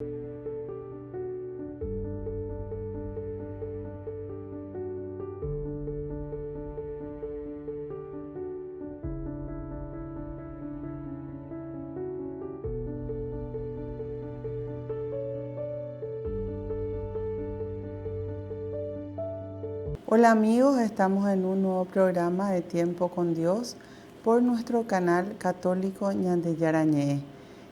Hola amigos, estamos en un nuevo programa de Tiempo con Dios por nuestro canal católico Ñande Yarañé.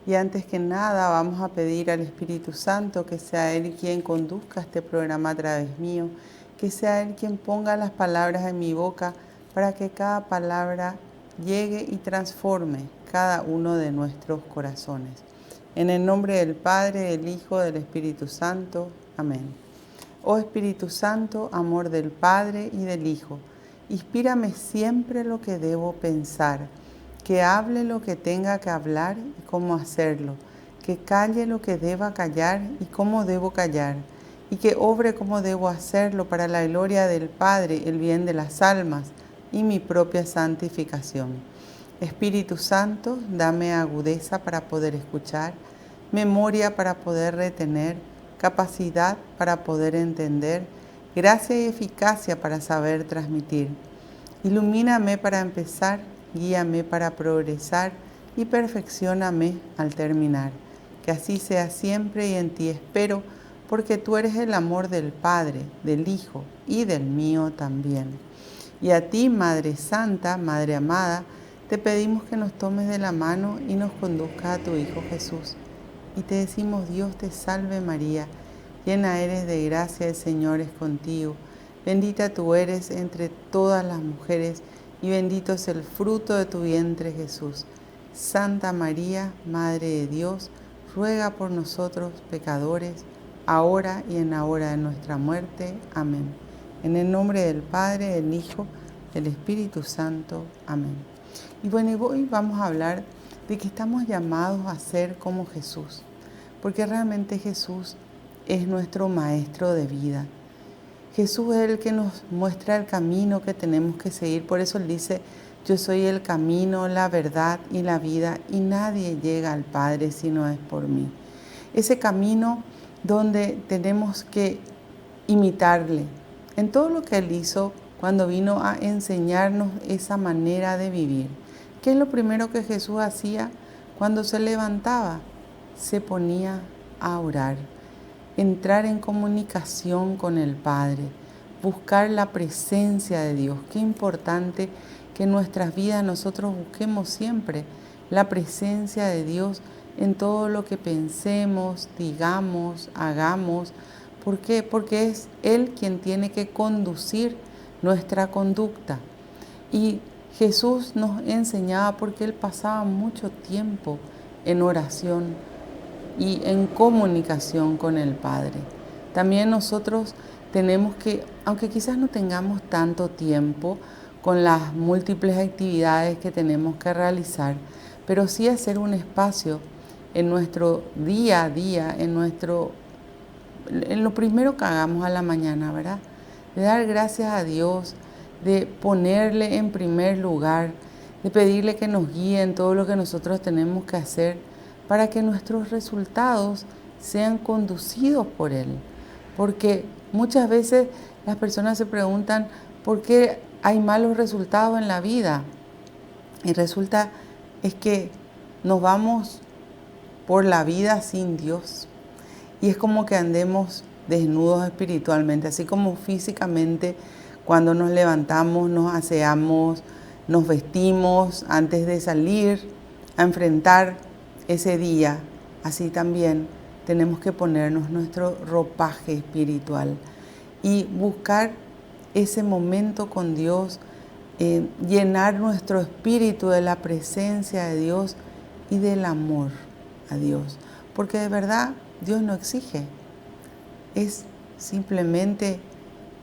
Y antes que nada vamos a pedir al Espíritu Santo que sea Él quien conduzca este programa a través mío, que sea Él quien ponga las palabras en mi boca para que cada palabra llegue y transforme cada uno de nuestros corazones. En el nombre del Padre, del Hijo, del Espíritu Santo. Amén. Oh Espíritu Santo, amor del Padre y del Hijo, inspírame siempre lo que debo pensar, que hable lo que tenga que hablar y cómo hacerlo, que calle lo que deba callar y cómo debo callar, y que obre como debo hacerlo para la gloria del Padre, el bien de las almas y mi propia santificación. Espíritu Santo, dame agudeza para poder escuchar, memoria para poder retener, capacidad para poder entender, gracia y eficacia para saber transmitir. Ilumíname para empezar, guíame para progresar y perfeccióname al terminar. Que así sea siempre y en ti espero, porque tú eres el amor del Padre, del Hijo y del mío también. Y a ti, Madre Santa, Madre amada, te pedimos que nos tomes de la mano y nos conduzcas a tu Hijo Jesús. Y te decimos, Dios te salve María, llena eres de gracia, el Señor es contigo. Bendita tú eres entre todas las mujeres y bendito es el fruto de tu vientre Jesús. Santa María, Madre de Dios, ruega por nosotros pecadores, ahora y en la hora de nuestra muerte. Amén. En el nombre del Padre, del Hijo, del Espíritu Santo. Amén. Y bueno, hoy vamos a hablar de que estamos llamados a ser como Jesús, porque realmente Jesús es nuestro maestro de vida. Jesús es el que nos muestra el camino que tenemos que seguir. Por eso Él dice, yo soy el camino, la verdad y la vida, y nadie llega al Padre si no es por mí. Ese camino donde tenemos que imitarle en todo lo que Él hizo cuando vino a enseñarnos esa manera de vivir. ¿Qué es lo primero que Jesús hacía cuando se levantaba? Se ponía a orar, entrar en comunicación con el Padre, buscar la presencia de Dios. Qué importante que en nuestras vidas nosotros busquemos siempre la presencia de Dios en todo lo que pensemos, digamos, hagamos. ¿Por qué? Porque es Él quien tiene que conducir nuestra conducta. Y Jesús nos enseñaba porque Él pasaba mucho tiempo en oración y en comunicación con el Padre. También nosotros tenemos que, aunque quizás no tengamos tanto tiempo con las múltiples actividades que tenemos que realizar, pero sí hacer un espacio en nuestro día a día, en lo primero que hagamos a la mañana, ¿verdad? De dar gracias a Dios, de ponerle en primer lugar, de pedirle que nos guíe en todo lo que nosotros tenemos que hacer para que nuestros resultados sean conducidos por Él. Porque muchas veces las personas se preguntan por qué hay malos resultados en la vida. Y resulta es que nos vamos por la vida sin Dios. Y es como que andemos desnudos espiritualmente, así como físicamente cuando nos levantamos, nos aseamos, nos vestimos antes de salir a enfrentar ese día. Así también tenemos que ponernos nuestro ropaje espiritual y buscar ese momento con Dios, llenar nuestro espíritu de la presencia de Dios y del amor a Dios. Porque de verdad Dios no exige, es simplemente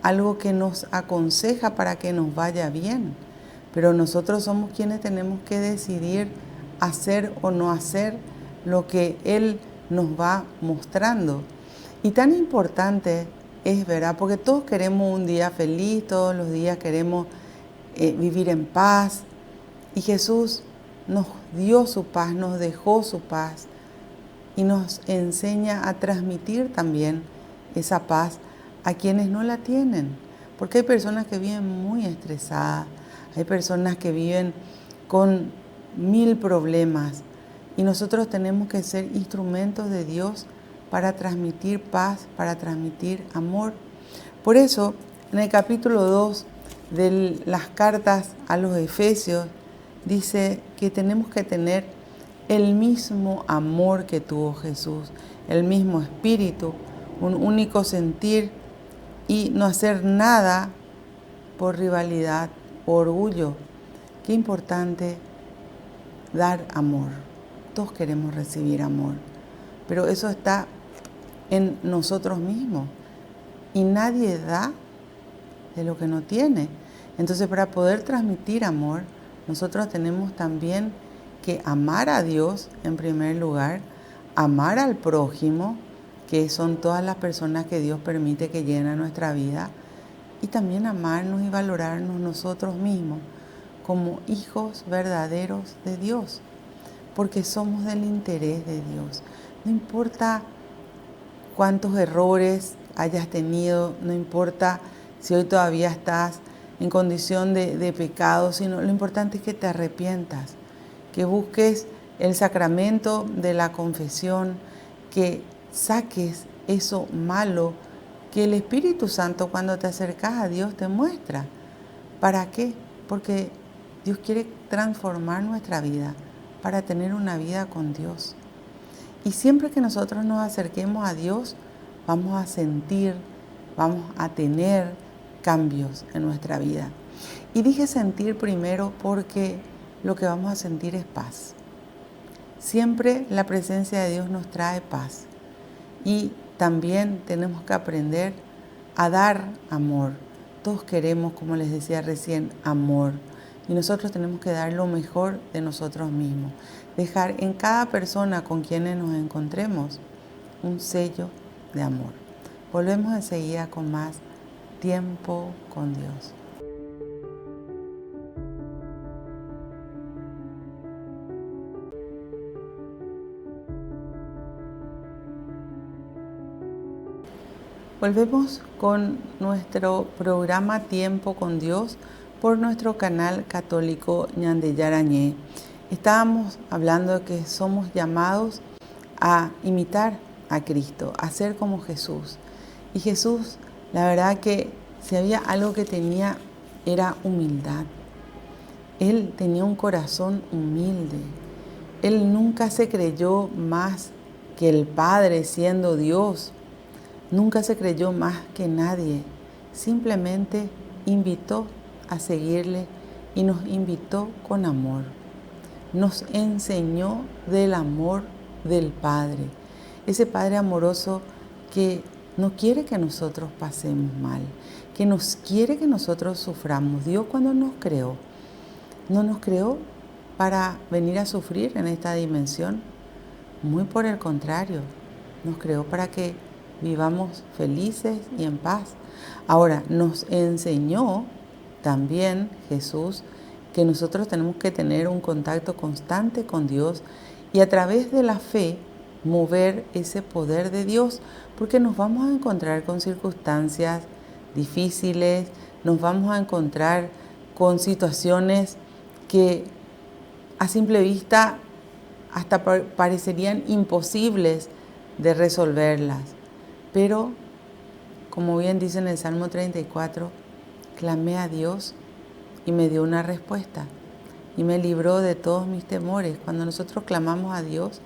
algo que nos aconseja para que nos vaya bien. Pero nosotros somos quienes tenemos que decidir hacer o no hacer lo que Él nos va mostrando. Y tan importante es, ¿verdad? Porque todos queremos un día feliz, todos los días queremos vivir en paz. Y Jesús nos dio su paz, nos dejó su paz. y nos enseña a transmitir también esa paz a quienes no la tienen. Porque hay personas que viven muy estresadas, hay personas que viven con 1000 problemas y nosotros tenemos que ser instrumentos de Dios para transmitir paz, para transmitir amor. Por eso, en el capítulo 2 de las cartas a los Efesios, dice que tenemos que tener el mismo amor que tuvo Jesús, el mismo espíritu, un único sentir y no hacer nada por rivalidad o orgullo. Qué importante dar amor. Todos queremos recibir amor, pero eso está en nosotros mismos y nadie da de lo que no tiene. Entonces, para poder transmitir amor, nosotros tenemos también que amar a Dios en primer lugar, amar al prójimo, que son todas las personas que Dios permite que lleguen a nuestra vida, y también amarnos y valorarnos nosotros mismos como hijos verdaderos de Dios, porque somos del interés de Dios. No importa cuántos errores hayas tenido, no importa si hoy todavía estás en condición de pecado, sino lo importante es que te arrepientas, que busques el sacramento de la confesión, que saques eso malo que el Espíritu Santo cuando te acercas a Dios te muestra. ¿Para qué? Porque Dios quiere transformar nuestra vida para tener una vida con Dios. Y siempre que nosotros nos acerquemos a Dios, vamos a sentir, vamos a tener cambios en nuestra vida. Y dije sentir primero porque lo que vamos a sentir es paz. Siempre la presencia de Dios nos trae paz. Y también tenemos que aprender a dar amor. Todos queremos, como les decía recién, amor. Y nosotros tenemos que dar lo mejor de nosotros mismos. Dejar en cada persona con quienes nos encontremos un sello de amor. Volvemos enseguida con más tiempo con Dios. Volvemos con nuestro programa Tiempo con Dios por nuestro canal católico Ñande Yarañé. Estábamos hablando de que somos llamados a imitar a Cristo, a ser como Jesús. Y Jesús, la verdad que si había algo que tenía era humildad. Él tenía un corazón humilde. Él nunca se creyó más que el Padre siendo Dios. Nunca se creyó más que nadie. Simplemente invitó a seguirle y nos invitó con amor. Nos enseñó del amor del Padre. Ese Padre amoroso que no quiere que nosotros pasemos mal, que nos quiere que nosotros suframos. Dios cuando nos creó, no nos creó para venir a sufrir en esta dimensión. Muy por el contrario, nos creó para que vivamos felices y en paz. Ahora, nos enseñó también Jesús que nosotros tenemos que tener un contacto constante con Dios y a través de la fe mover ese poder de Dios, porque nos vamos a encontrar con circunstancias difíciles, nos vamos a encontrar con situaciones que a simple vista hasta parecerían imposibles de resolverlas. Pero, como bien dice en el Salmo 34, clamé a Dios y me dio una respuesta y me libró de todos mis temores. Cuando nosotros clamamos a Dios,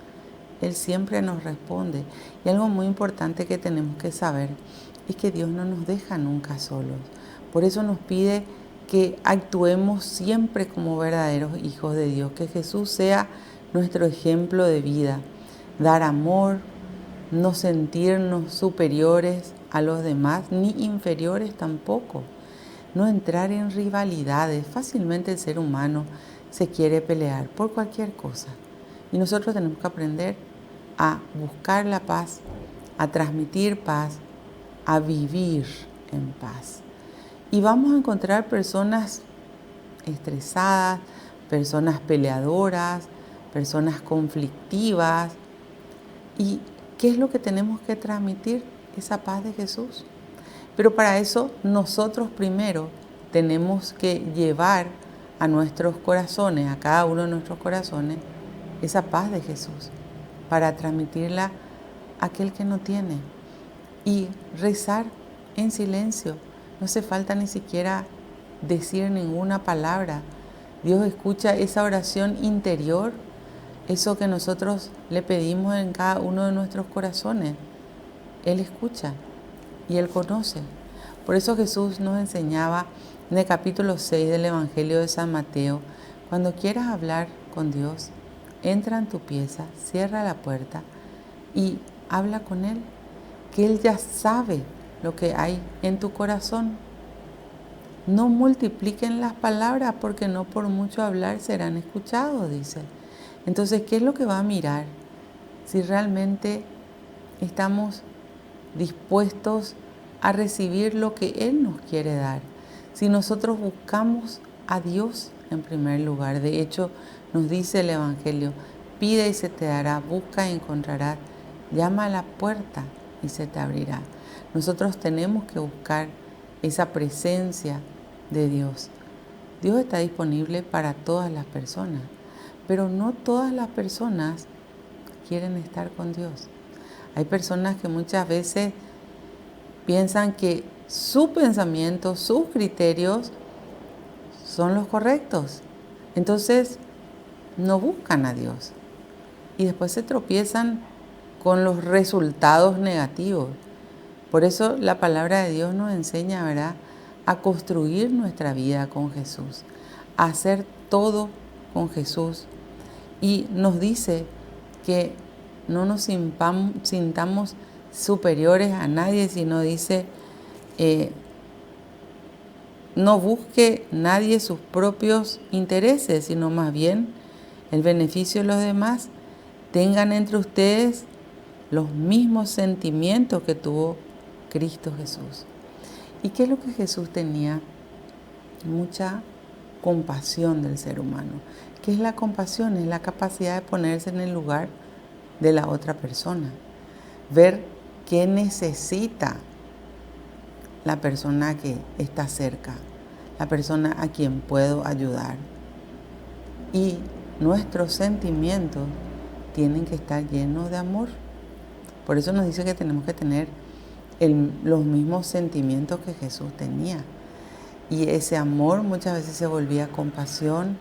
Él siempre nos responde. Y algo muy importante que tenemos que saber es que Dios no nos deja nunca solos. Por eso nos pide que actuemos siempre como verdaderos hijos de Dios, que Jesús sea nuestro ejemplo de vida, dar amor, no sentirnos superiores a los demás, ni inferiores tampoco. No entrar en rivalidades. Fácilmente el ser humano se quiere pelear por cualquier cosa. Y nosotros tenemos que aprender a buscar la paz, a transmitir paz, a vivir en paz. Y vamos a encontrar personas estresadas, personas peleadoras, personas conflictivas, ¿Y qué es lo que tenemos que transmitir? Esa paz de Jesús. Pero para eso nosotros primero tenemos que llevar a nuestros corazones, a cada uno de nuestros corazones, esa paz de Jesús, para transmitirla a aquel que no tiene. Y rezar en silencio. No hace falta ni siquiera decir ninguna palabra. Dios escucha esa oración interior, eso que nosotros le pedimos en cada uno de nuestros corazones. Él escucha y Él conoce. Por eso Jesús nos enseñaba en el capítulo 6 del Evangelio de San Mateo: cuando quieras hablar con Dios, entra en tu pieza, cierra la puerta y habla con Él, que Él ya sabe lo que hay en tu corazón. No multipliquen las palabras, porque no por mucho hablar serán escuchados, dice. Entonces, ¿qué es lo que va a mirar? Si realmente estamos dispuestos a recibir lo que Él nos quiere dar. Si nosotros buscamos a Dios en primer lugar. De hecho, nos dice el Evangelio: pide y se te dará, busca y encontrarás, llama a la puerta y se te abrirá. Nosotros tenemos que buscar esa presencia de Dios. Dios está disponible para todas las personas, pero no todas las personas quieren estar con Dios. Hay personas que muchas veces piensan que su pensamiento, sus criterios son los correctos. Entonces no buscan a Dios y después se tropiezan con los resultados negativos. Por eso la palabra de Dios nos enseña, ¿verdad?, a construir nuestra vida con Jesús, a hacer todo con Jesús. Y nos dice que no nos sintamos superiores a nadie, sino dice, no busque nadie sus propios intereses, sino más bien el beneficio de los demás. Tengan entre ustedes los mismos sentimientos que tuvo Cristo Jesús. ¿Y qué es lo que Jesús tenía? Mucha compasión del ser humano. ¿Qué es la compasión? Es la capacidad de ponerse en el lugar de la otra persona, ver qué necesita la persona que está cerca, la persona a quien puedo ayudar. Y nuestros sentimientos tienen que estar llenos de amor. Por eso nos dice que tenemos que tener los mismos sentimientos que Jesús tenía. Y ese amor muchas veces se volvía compasión,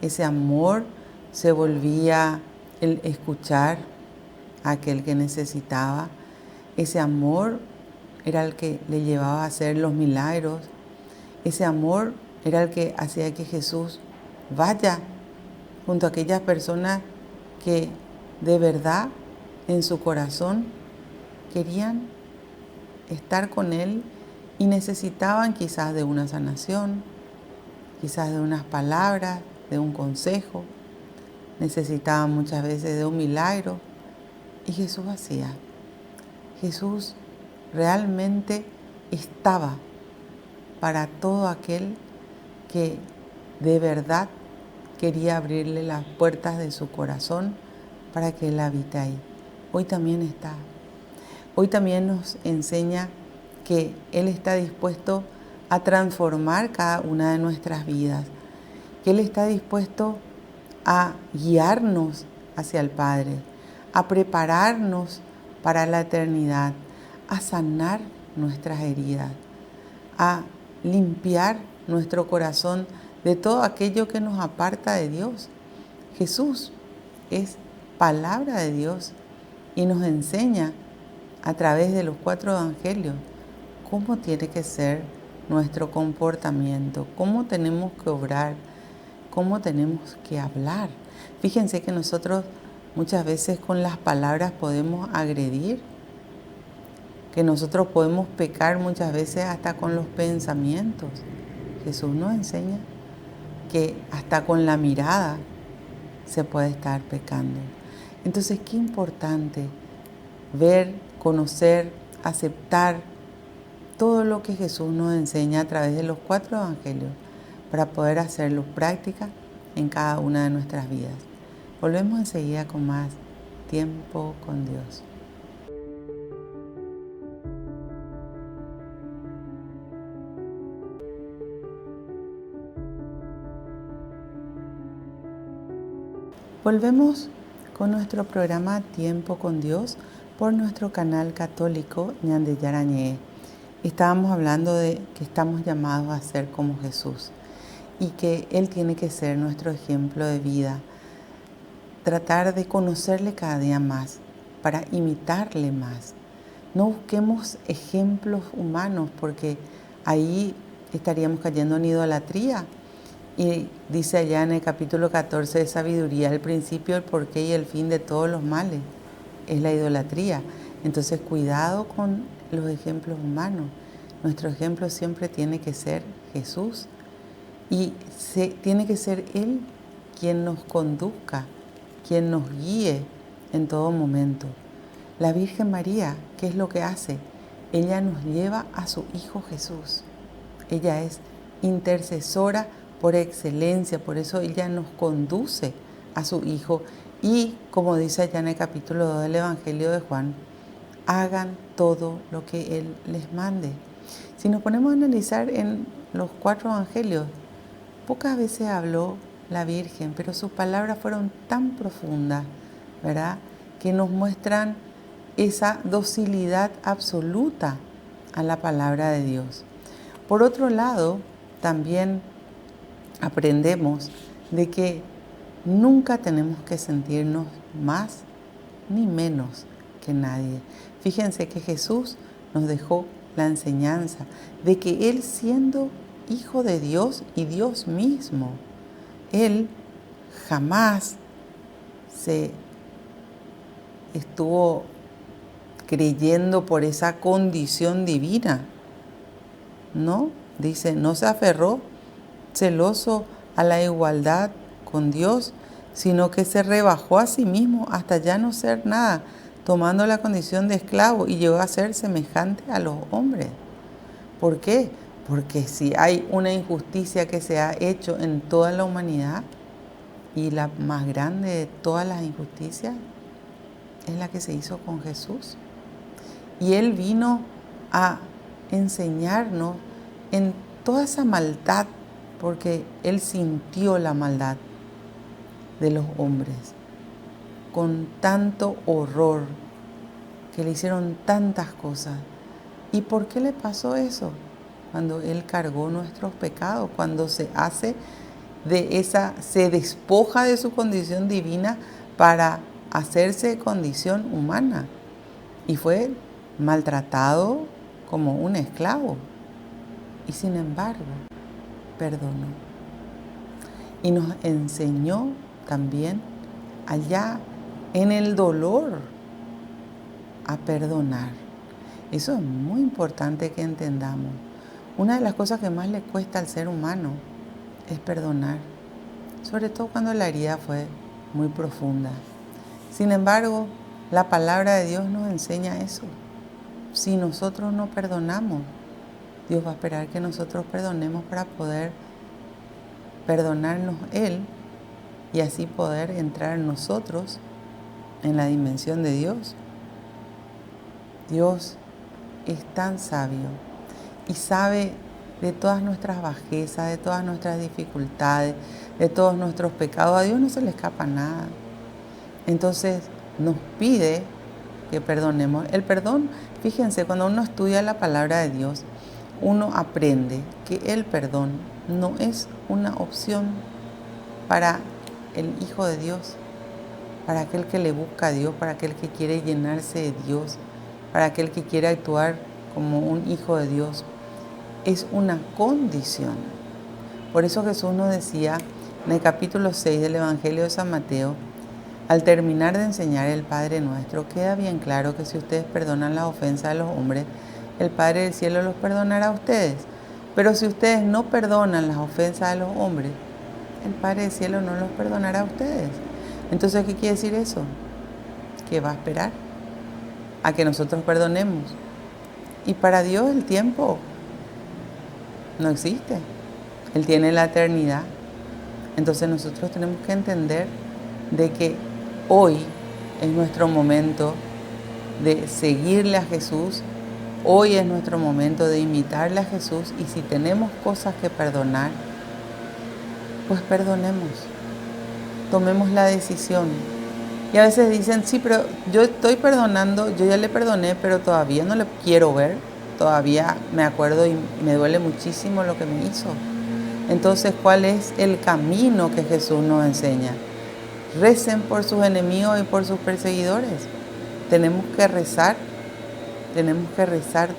ese amor se volvía el escuchar a aquel que necesitaba, ese amor era el que le llevaba a hacer los milagros, ese amor era el que hacía que Jesús vaya junto a aquellas personas que de verdad en su corazón querían estar con Él y necesitaban quizás de una sanación, quizás de unas palabras, de un consejo, necesitaban muchas veces de un milagro. Y Jesús hacía. Jesús realmente estaba para todo aquel que de verdad quería abrirle las puertas de su corazón para que Él habite ahí. Hoy también está. Hoy también nos enseña que Él está dispuesto a transformar cada una de nuestras vidas, que Él está dispuesto a guiarnos hacia el Padre, a prepararnos para la eternidad, a sanar nuestras heridas, a limpiar nuestro corazón de todo aquello que nos aparta de Dios. Jesús es palabra de Dios y nos enseña a través de los 4 evangelios cómo tiene que ser nuestro comportamiento, cómo tenemos que obrar, cómo tenemos que hablar. Fíjense que nosotros muchas veces con las palabras podemos agredir, que nosotros podemos pecar muchas veces hasta con los pensamientos. Jesús nos enseña que hasta con la mirada se puede estar pecando. Entonces, qué importante ver, conocer, aceptar todo lo que Jesús nos enseña a través de los 4 evangelios para poder hacerlo práctica en cada una de nuestras vidas. Volvemos enseguida con más Tiempo con Dios. Volvemos con nuestro programa Tiempo con Dios por nuestro canal católico Ñande Yarañé. Estábamos hablando de que estamos llamados a ser como Jesús y que Él tiene que ser nuestro ejemplo de vida. Tratar de conocerle cada día más para imitarle más. No busquemos ejemplos humanos porque ahí estaríamos cayendo en idolatría. Y dice allá en el capítulo 14 de Sabiduría, el principio, el porqué y el fin de todos los males es la idolatría. Entonces, cuidado con los ejemplos humanos. Nuestro ejemplo siempre tiene que ser Jesús y tiene que ser Él quien nos conduzca, quien nos guíe en todo momento. La Virgen María, ¿qué es lo que hace? Ella nos lleva a su Hijo Jesús. Ella es intercesora por excelencia, por eso ella nos conduce a su Hijo. Y como dice allá en el capítulo 2 del Evangelio de Juan, hagan todo lo que Él les mande. Si nos ponemos a analizar en los 4 evangelios, pocas veces habló la Virgen, pero sus palabras fueron tan profundas, ¿verdad?, que nos muestran esa docilidad absoluta a la palabra de Dios. Por otro lado, también aprendemos de que nunca tenemos que sentirnos más ni menos que nadie. Fíjense que Jesús nos dejó la enseñanza de que Él, siendo Hijo de Dios y Dios mismo, Él jamás se estuvo creyendo por esa condición divina, ¿no? Dice, no se aferró celoso a la igualdad con Dios, sino que se rebajó a sí mismo hasta ya no ser nada, tomando la condición de esclavo y llegó a ser semejante a los hombres. ¿Por qué? Porque si hay una injusticia que se ha hecho en toda la humanidad, y la más grande de todas las injusticias es la que se hizo con Jesús. Y Él vino a enseñarnos en toda esa maldad, porque Él sintió la maldad de los hombres con tanto horror, que le hicieron tantas cosas. ¿Y por qué le pasó eso? Cuando Él cargó nuestros pecados, cuando se despoja de su condición divina para hacerse condición humana y fue maltratado como un esclavo. Y sin embargo, perdonó. Y nos enseñó también allá en el dolor a perdonar. Eso es muy importante que entendamos. Una de las cosas que más le cuesta al ser humano es perdonar, sobre todo cuando la herida fue muy profunda. Sin embargo, la palabra de Dios nos enseña eso. Si nosotros no perdonamos, Dios va a esperar que nosotros perdonemos para poder perdonarnos Él y así poder entrar nosotros en la dimensión de Dios. Dios es tan sabio y sabe de todas nuestras bajezas, de todas nuestras dificultades, de todos nuestros pecados. A Dios no se le escapa nada. Entonces nos pide que perdonemos. El perdón, fíjense, cuando uno estudia la palabra de Dios, uno aprende que el perdón no es una opción para el Hijo de Dios, para aquel que le busca a Dios, para aquel que quiere llenarse de Dios, para aquel que quiere actuar como un hijo de Dios. Es una condición. Por eso Jesús nos decía en el capítulo 6 del Evangelio de San Mateo, al terminar de enseñar el Padre Nuestro, queda bien claro que si ustedes perdonan las ofensas de los hombres, el Padre del Cielo los perdonará a ustedes. Pero si ustedes no perdonan las ofensas de los hombres, el Padre del Cielo no los perdonará a ustedes. Entonces, ¿qué quiere decir eso? Que va a esperar a que nosotros perdonemos. Y para Dios el tiempo no existe. Él tiene la eternidad. Entonces nosotros tenemos que entender de que hoy es nuestro momento de seguirle a Jesús. Hoy es nuestro momento de imitarle a Jesús y si tenemos cosas que perdonar, pues perdonemos. Tomemos la decisión. Y a veces dicen, sí, pero yo estoy perdonando, yo ya le perdoné, pero todavía no le quiero ver. Todavía me acuerdo y me duele muchísimo lo que me hizo. Entonces, ¿cuál es el camino que Jesús nos enseña? Recen por sus enemigos y por sus perseguidores. Tenemos que rezar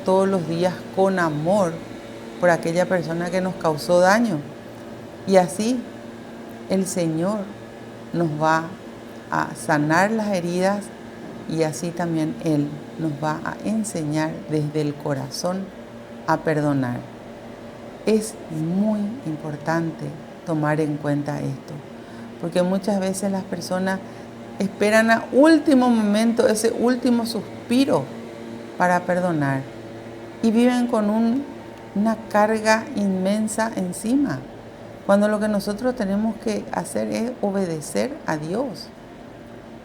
todos los días con amor por aquella persona que nos causó daño. Y así el Señor nos va a sanar las heridas y así también Él nos va a enseñar desde el corazón a perdonar. Es muy importante tomar en cuenta esto, porque muchas veces las personas esperan a último momento, ese último suspiro para perdonar y viven con una carga inmensa encima, cuando lo que nosotros tenemos que hacer es obedecer a Dios.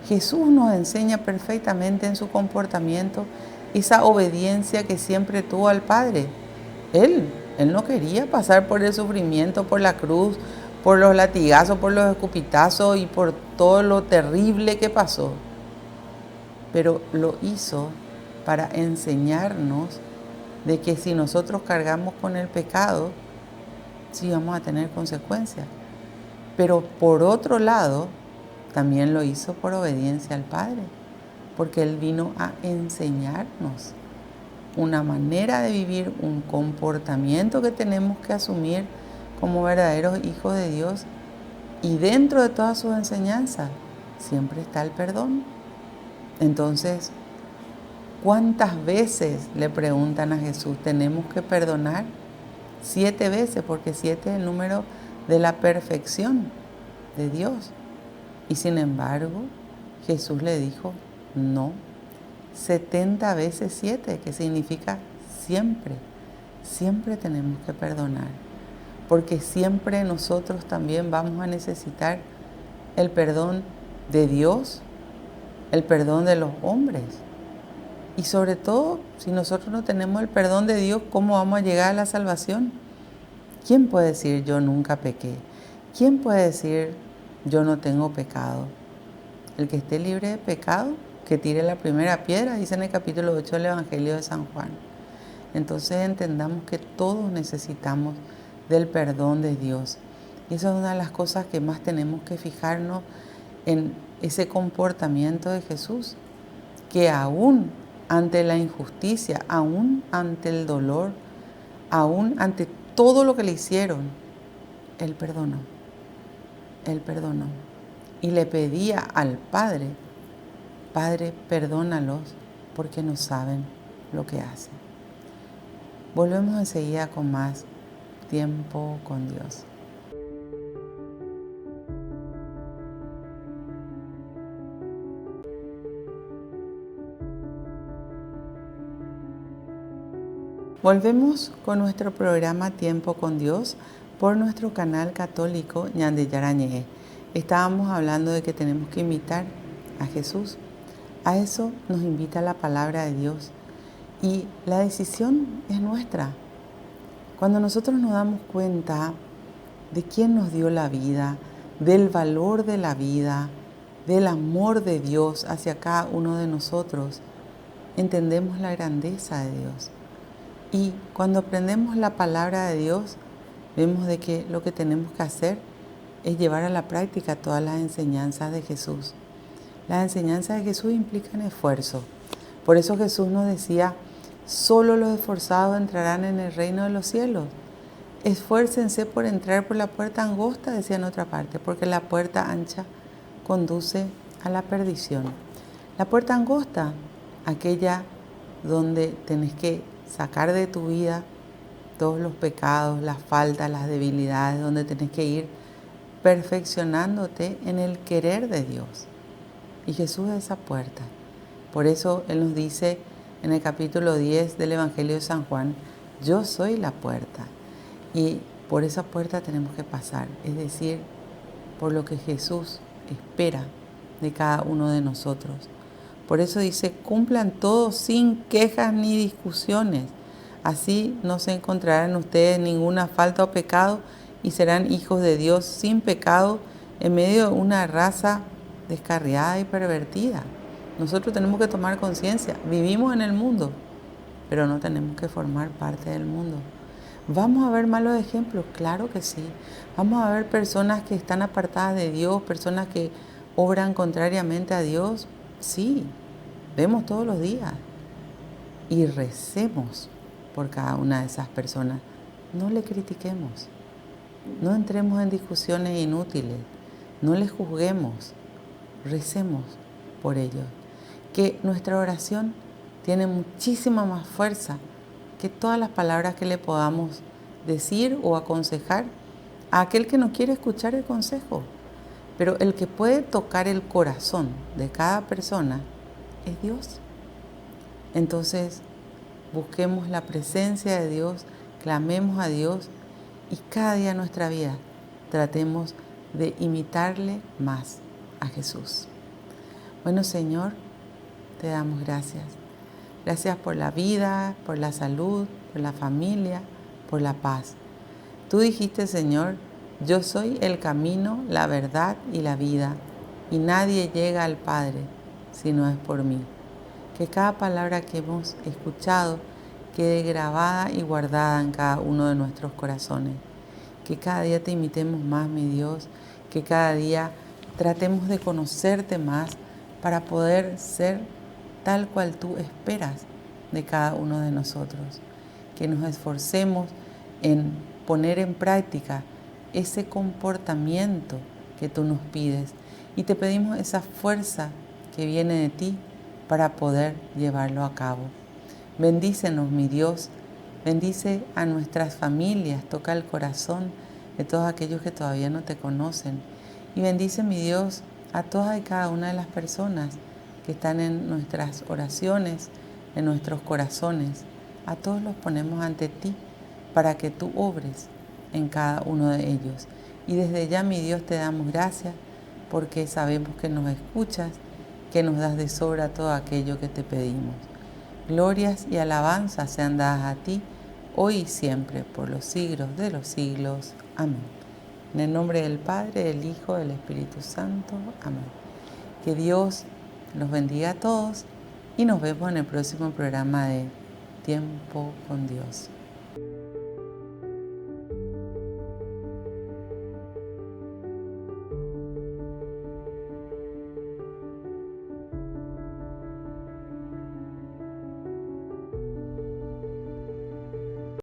Jesús nos enseña perfectamente en su comportamiento esa obediencia que siempre tuvo al Padre. Él no quería pasar por el sufrimiento, por la cruz, por los latigazos, por los escupitazos y por todo lo terrible que pasó. Pero lo hizo para enseñarnos de que si nosotros cargamos con el pecado, sí vamos a tener consecuencias. Pero por otro lado, también lo hizo por obediencia al Padre, porque Él vino a enseñarnos una manera de vivir, un comportamiento que tenemos que asumir como verdaderos hijos de Dios. Y dentro de todas sus enseñanzas siempre está el perdón. Entonces, ¿cuántas veces le preguntan a Jesús, tenemos que perdonar? 7 veces, porque 7 es el número de la perfección de Dios. Y sin embargo, Jesús le dijo, no, 70 veces 7, que significa siempre, siempre tenemos que perdonar. Porque siempre nosotros también vamos a necesitar el perdón de Dios, el perdón de los hombres. Y sobre todo, si nosotros no tenemos el perdón de Dios, ¿cómo vamos a llegar a la salvación? ¿Quién puede decir yo nunca pequé? ¿Quién puede decir yo no tengo pecado? El que esté libre de pecado, que tire la primera piedra, dice en el capítulo 8 del Evangelio de San Juan. Entonces entendamos que todos necesitamos del perdón de Dios. Y esa es una de las cosas que más tenemos que fijarnos en ese comportamiento de Jesús, que aún ante la injusticia, aún ante el dolor, aún ante todo lo que le hicieron, Él perdonó. Él perdonó. Y le pedía al Padre, Padre, perdónalos porque no saben lo que hacen. Volvemos enseguida con más tiempo con Dios. Volvemos con nuestro programa Tiempo con Dios por nuestro canal católico Ñande Yarañé. Estábamos hablando de que tenemos que imitar a Jesús. A eso nos invita la palabra de Dios y la decisión es nuestra. Cuando nosotros nos damos cuenta de quién nos dio la vida, del valor de la vida, del amor de Dios hacia cada uno de nosotros, entendemos la grandeza de Dios. Y cuando aprendemos la palabra de Dios, vemos de que lo que tenemos que hacer es llevar a la práctica todas las enseñanzas de Jesús. Las enseñanzas de Jesús implican esfuerzo. Por eso Jesús nos decía, solo los esforzados entrarán en el reino de los cielos. Esfuércense por entrar por la puerta angosta, decía en otra parte, porque la puerta ancha conduce a la perdición. La puerta angosta, aquella donde tenés que sacar de tu vida todos los pecados, las faltas, las debilidades, donde tenés que ir perfeccionándote en el querer de Dios. Y Jesús es esa puerta. Por eso Él nos dice en el capítulo 10 del Evangelio de San Juan, yo soy la puerta. Y por esa puerta tenemos que pasar, es decir, por lo que Jesús espera de cada uno de nosotros. Por eso dice, cumplan todos sin quejas ni discusiones. Así no se encontrarán ustedes ninguna falta o pecado y serán hijos de Dios sin pecado en medio de una raza descarriada y pervertida. Nosotros tenemos que tomar conciencia. Vivimos en el mundo, pero no tenemos que formar parte del mundo. ¿Vamos a ver malos ejemplos? Claro que sí. Vamos a ver personas que están apartadas de Dios, personas que obran contrariamente a Dios. Sí, vemos todos los días. Y recemos por cada una de esas personas. No le critiquemos. No entremos en discusiones inútiles. No les juzguemos. Recemos por ellos. Que nuestra oración tiene muchísima más fuerza que todas las palabras que le podamos decir o aconsejar a aquel que no quiere escuchar el consejo. Pero el que puede tocar el corazón de cada persona es Dios. Entonces, busquemos la presencia de Dios, clamemos a Dios y cada día en nuestra vida tratemos de imitarle más a Jesús. Bueno, Señor, te damos gracias. Gracias por la vida, por la salud, por la familia, por la paz. Tú dijiste, Señor, yo soy el camino, la verdad y la vida, y nadie llega al Padre si no es por mí. Que cada palabra que hemos escuchado quede grabada y guardada en cada uno de nuestros corazones. Que cada día te imitemos más, mi Dios, que cada día tratemos de conocerte más para poder ser tal cual tú esperas de cada uno de nosotros. Que nos esforcemos en poner en práctica ese comportamiento que tú nos pides y te pedimos esa fuerza que viene de ti para poder llevarlo a cabo. Bendícenos, mi Dios, bendice a nuestras familias, toca el corazón de todos aquellos que todavía no te conocen y bendice, mi Dios, a todas y cada una de las personas que están en nuestras oraciones, en nuestros corazones. A todos los ponemos ante ti para que tú obres en cada uno de ellos. Y desde ya, mi Dios, te damos gracias porque sabemos que nos escuchas, que nos das de sobra todo aquello que te pedimos. Glorias y alabanzas sean dadas a ti, hoy y siempre, por los siglos de los siglos. Amén. En el nombre del Padre, del Hijo, del Espíritu Santo. Amén. Que Dios los bendiga a todos y nos vemos en el próximo programa de Tiempo con Dios.